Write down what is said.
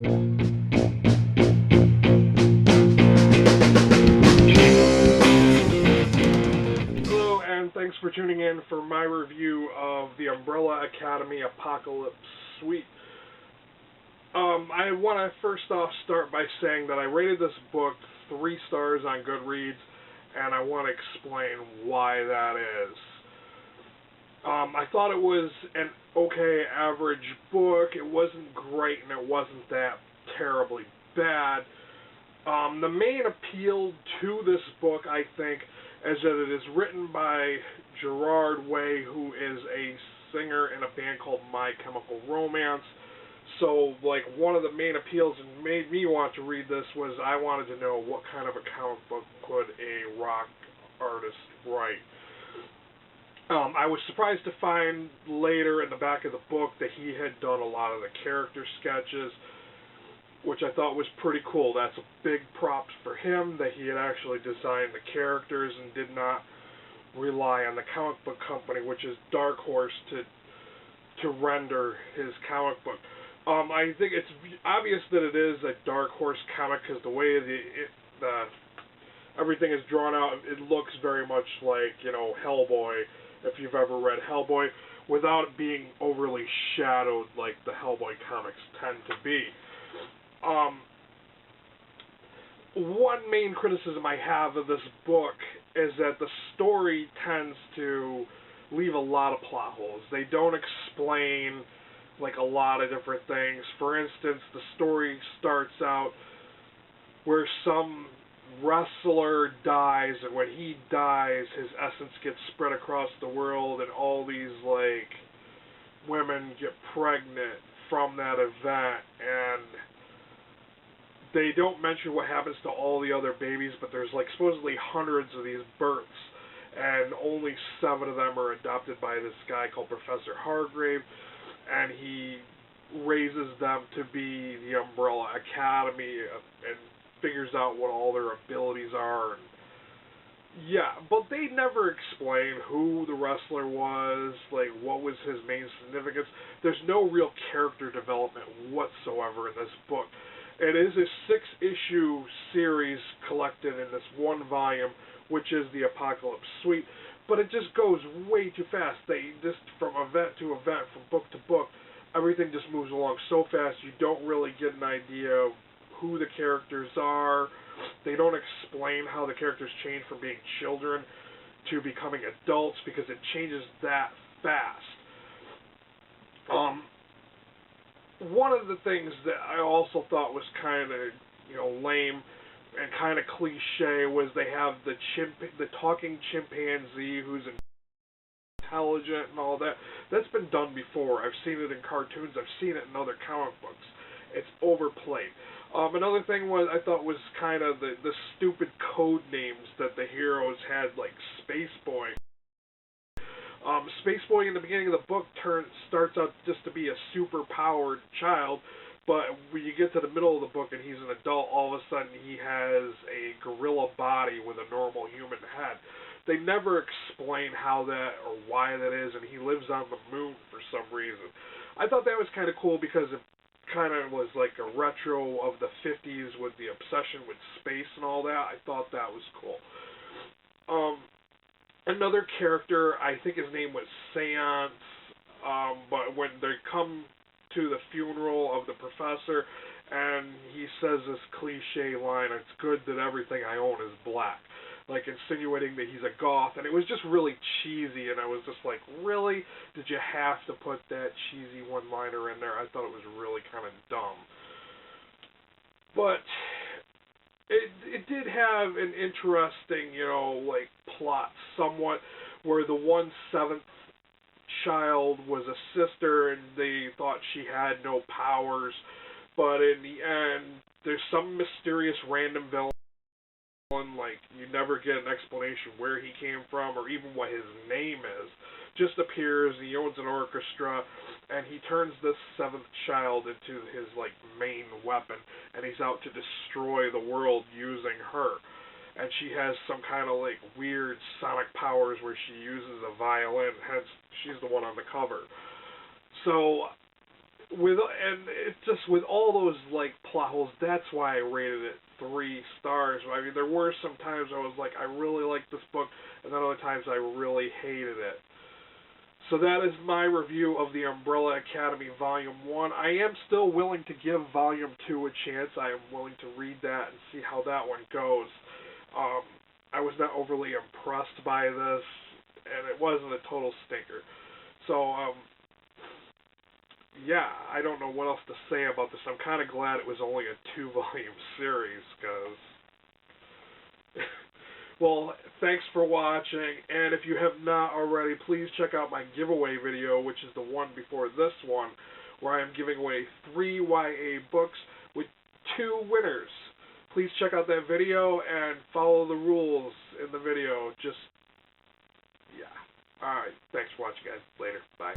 Hello, and thanks for tuning in for my review of the Umbrella Academy Apocalypse Suite. I want to first off start by saying that I rated this book 3 stars on Goodreads, and I want to explain why that is. I thought it was an okay average book. It wasn't great, and it wasn't that terribly bad. The main appeal to this book, I think, is that it is written by Gerard Way, who is a singer in a band called My Chemical Romance. So, like, one of the main appeals and made me want to read this was I wanted to know what kind of a comic book could a rock artist write. I was surprised to find later in the back of the book that he had done a lot of the character sketches, which I thought was pretty cool. That's a big props for him that he had actually designed the characters and did not rely on the comic book company, which is Dark Horse, to render his comic book. I think it's obvious that it is a Dark Horse comic because the way everything is drawn out, it looks very much like, Hellboy, if you've ever read Hellboy, without it being overly shadowed like the Hellboy comics tend to be. One main criticism I have of this book is that the story tends to leave a lot of plot holes. They don't explain like a lot of different things. For instance, the story starts out where some wrestler dies, and when he dies, his essence gets spread across the world, and all these like women get pregnant from that event, and they don't mention what happens to all the other babies, but there's like supposedly hundreds of these births, and only 7 of them are adopted by this guy called Professor Hargrave, and he raises them to be the Umbrella Academy and figures out what all their abilities are. And yeah, but they never explain who the wrestler was, like what was his main significance. There's no real character development whatsoever in this book. It is a 6-issue series collected in this one volume, which is the Apocalypse Suite, but it just goes way too fast. They just, from event to event, from book to book, everything just moves along so fast you don't really get an idea of who the characters are. They don't explain how the characters change from being children to becoming adults because it changes that fast. One of the things that I also thought was kind of, lame and kind of cliche was they have the talking chimpanzee who's intelligent and all that. That's been done before. I've seen it in cartoons. I've seen it in other comic books. It's overplayed. Another thing I thought was kind of the stupid code names that the heroes had, like Space Boy. Space Boy in the beginning of the book starts out just to be a super-powered child, but when you get to the middle of the book and he's an adult, all of a sudden he has a gorilla body with a normal human head. They never explain how that or why that is, and he lives on the moon for some reason. I thought that was kind of cool because it kind of was like a retro of the 50s with the obsession with space and all that. I thought that was cool. Another character, I think his name was Seance, but when they come to the funeral of the professor, and he says this cliche line, "It's good that everything I own is black," like insinuating that he's a goth, and it was just really cheesy, and I was just like, really? Did you have to put that cheesy one-liner in there? I thought it was really kind of dumb. But it did have an interesting, plot somewhat, where the 1/7 child was a sister, and they thought she had no powers, but in the end, there's some mysterious random villain, like, you never get an explanation where he came from, or even what his name is, just appears, he owns an orchestra, and he turns this 7th child into his, like, main weapon, and he's out to destroy the world using her. And she has some kind of, like, weird sonic powers where she uses a violin, hence she's the one on the cover. So, and it's just with all those like plot holes, that's why I rated it 3 stars. I mean, there were some times I was like, I really like this book, and then other times I really hated it. So that is my review of The Umbrella Academy Volume 1. I am still willing to give Volume 2 a chance. I am willing to read that and see how that one goes. I was not overly impressed by this, and it wasn't a total stinker. So, yeah, I don't know what else to say about this. I'm kind of glad it was only a 2-volume series, because... Well, thanks for watching, and if you have not already, please check out my giveaway video, which is the one before this one, where I am giving away 3 YA books with 2 winners. Please check out that video and follow the rules in the video. Just, yeah. Alright, thanks for watching, guys. Later. Bye.